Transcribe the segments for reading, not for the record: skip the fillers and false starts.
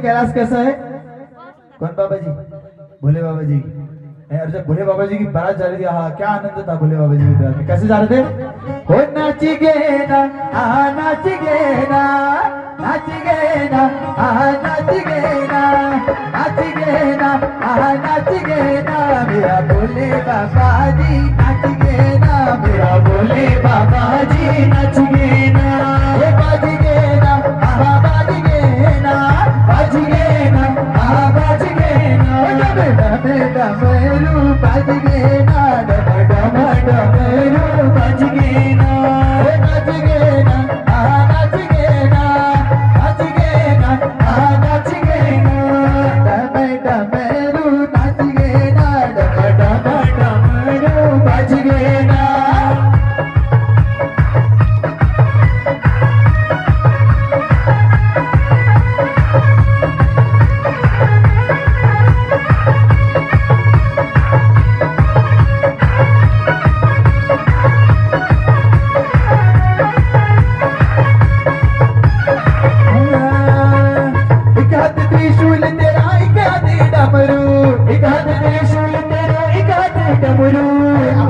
कैलाश कैसा है? कौन बाबा जी? भोले बाबा जी। और जब भोले बाबा जी की बारात जा रही थी, हाँ क्या आनंद था भोले बाबा जी की बारात में। कैसे जा रहे थे? हो नाचिगे ना, नाचिगे ना, नाचिगे ना, नाचिगे ना, नाचिगे ना, नाचिगे ना, मेरा भोले बाबा जी नाचिगे ना, मेरा भोले बाबा जी नाचिगे ना, बाजिगे ना, बाजिगे ना, बाजिगे ना, बाजिगे ना, डमरू बाजिगे ना, डमरू बाजिगे ना, बाजिगे ना, नाचिगे ना, नाचिगे ना, नाचिगे ना, डमरू नाचिगे ना, डमरू बाजिगे ना।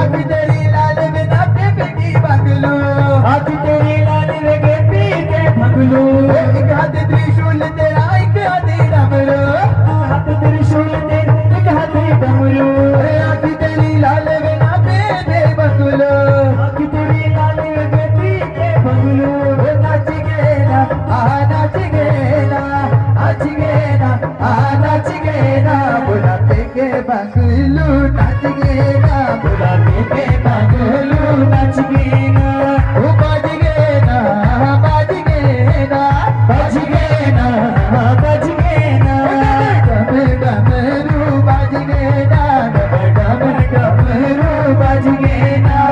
आँख तेरी लाल बिना पी की भगलू, आँख तेरी लाल लगे पी के भगलू। एक हाथ त्रिशूल तेरा एक हाथ डमरू, हाथ त्रिशूल तेरा एक हाथ डमरू। आँख तेरी लाल बिना पी के भगलू, आँख तेरी लाल लगे पी के भगलू। नाच गे ना नाच गे ना नाच गे ना नाच गे ना बुलाते के भगलू, नाच गे ना बुलाते के भगलू नाच गे ना। ओ बाज गे ना बाज गे ना बज गे ना बज गे ना। डम डमरू बाज गे ना डम डमरू बज गे ना।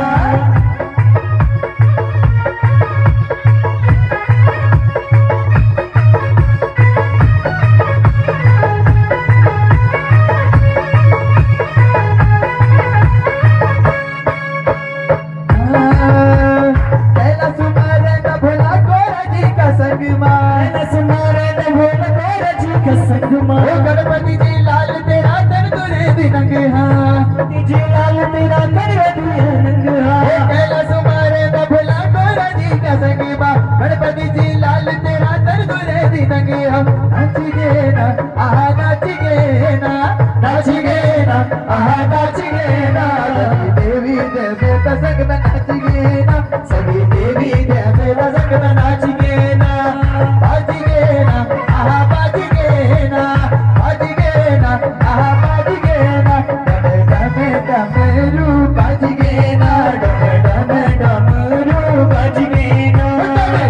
कैलाश मारन भोला गोरा जी का संग मार, स्मरण भोला गोरा जी का संग ओ मार। गणपति जी लाल तेरा तर तुरे दिनंग हाँ, जी लाल तेरा कर दिया नंग ओ कैलाश मारन भोला गोरा जी का संग मार, गणपति जी लाल तेरा तर तुरे दिनंग हम नाच गे ना नाच गे ना नाच गे ना नाच गे ना। देवी देवे का संग में नाच गे ना, सभी देवी देवता संग में नाच गे ना। बाज गे ना बाज गे ना बाज गे ना बाज गे ना डम डमरू बाज गे ना डम डमरू बज गे ना।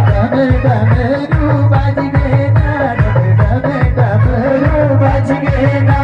डम डमरू बाज गे ना डम डमरू बज गे ना।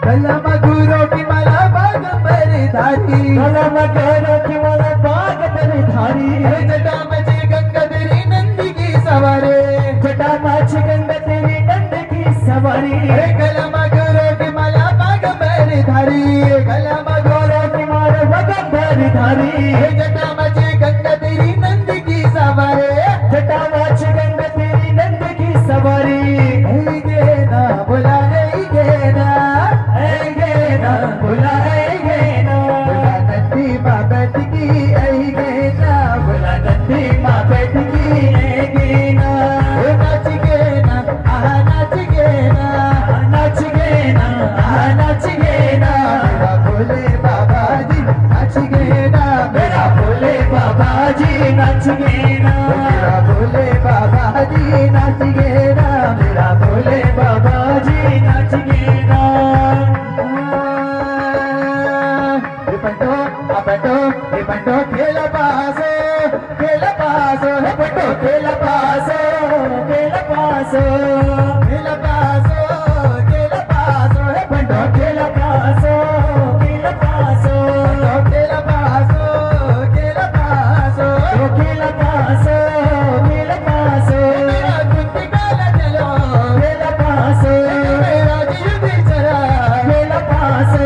गला मगुरों की माला बागंबर धारी, गला मगरों की माला बाग पर धारी। जटा मचे गंगा तेरी नंदी की सवारे, जटा माछ गंगा तेरी नंद की सवारी। गला मगुरों की माला बागंबर धारी, गला गोरों की माला बगंबर धारी। जटा मचे गंगा तेरी नंदी की सवारे, जटा माछ गंगा तेरी नंद की सवारी। ऐ गे ना बुला ऐ गे ना आएंगे ना बुलाएंगे ना। बुला नंदी माँ बैठ की ऐ गे ना बुला नंदी माँ बैठ की आएगी ना। ओ नाच गे ना नाच गे ना नाच गे ना नाच गे ना। मेरा भोले बाबा जी नाच गे ना मेरा भोले बाबा जी नाच गे ना। मेरा भोले बाबा जी नाच गे ना मेरा भोले बाबा जी नाच गे ना। पंटो खेल पासो खेल पासो हे पंटो खेल पासो खेल पासो खेल पासो खेल पासो हे पंटो खेल पासो खेल पासो खेल पासो खेल पासो खेल पासो खेल पासो। मेरा कुत्ती काला चलो खेल पासो मेरा जीव चला खेल पासो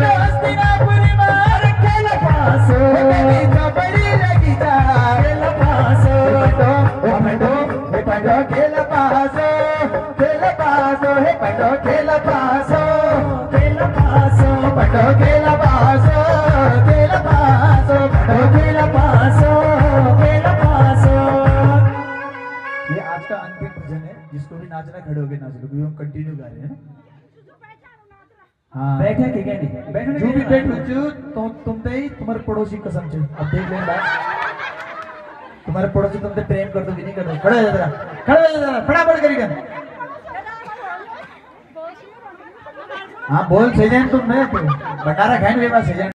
हस्तिनापुरी मार खेल पासो बड़ी लगी जा खेल पासो। पंडो खेल पासो हे पंडो खेल पासो खेल पासो पंडो खेल पासो पंडो खेल पासो खेल पासो। ये आज का अंतिम भजन है, जिसको भी नाचना खड़े होके नाच लो क्योंकि हम कंटिन्यू गा रहे हैं। हाँ बैठे के क्या नहीं बैठने जो भी बैठ हो तो तुम ते ही तुम्हारे पड़ोसी कसम से अब देख लें बात, तुम्हारे पड़ोसी तुमसे प्रेम कर दो कि नहीं कर दो। खड़ा हो जा जरा, खड़ा हो जा जरा, फटाफट करेगा। हाँ बोल सही तुम नहीं भंडारा खाए मेरे पास सही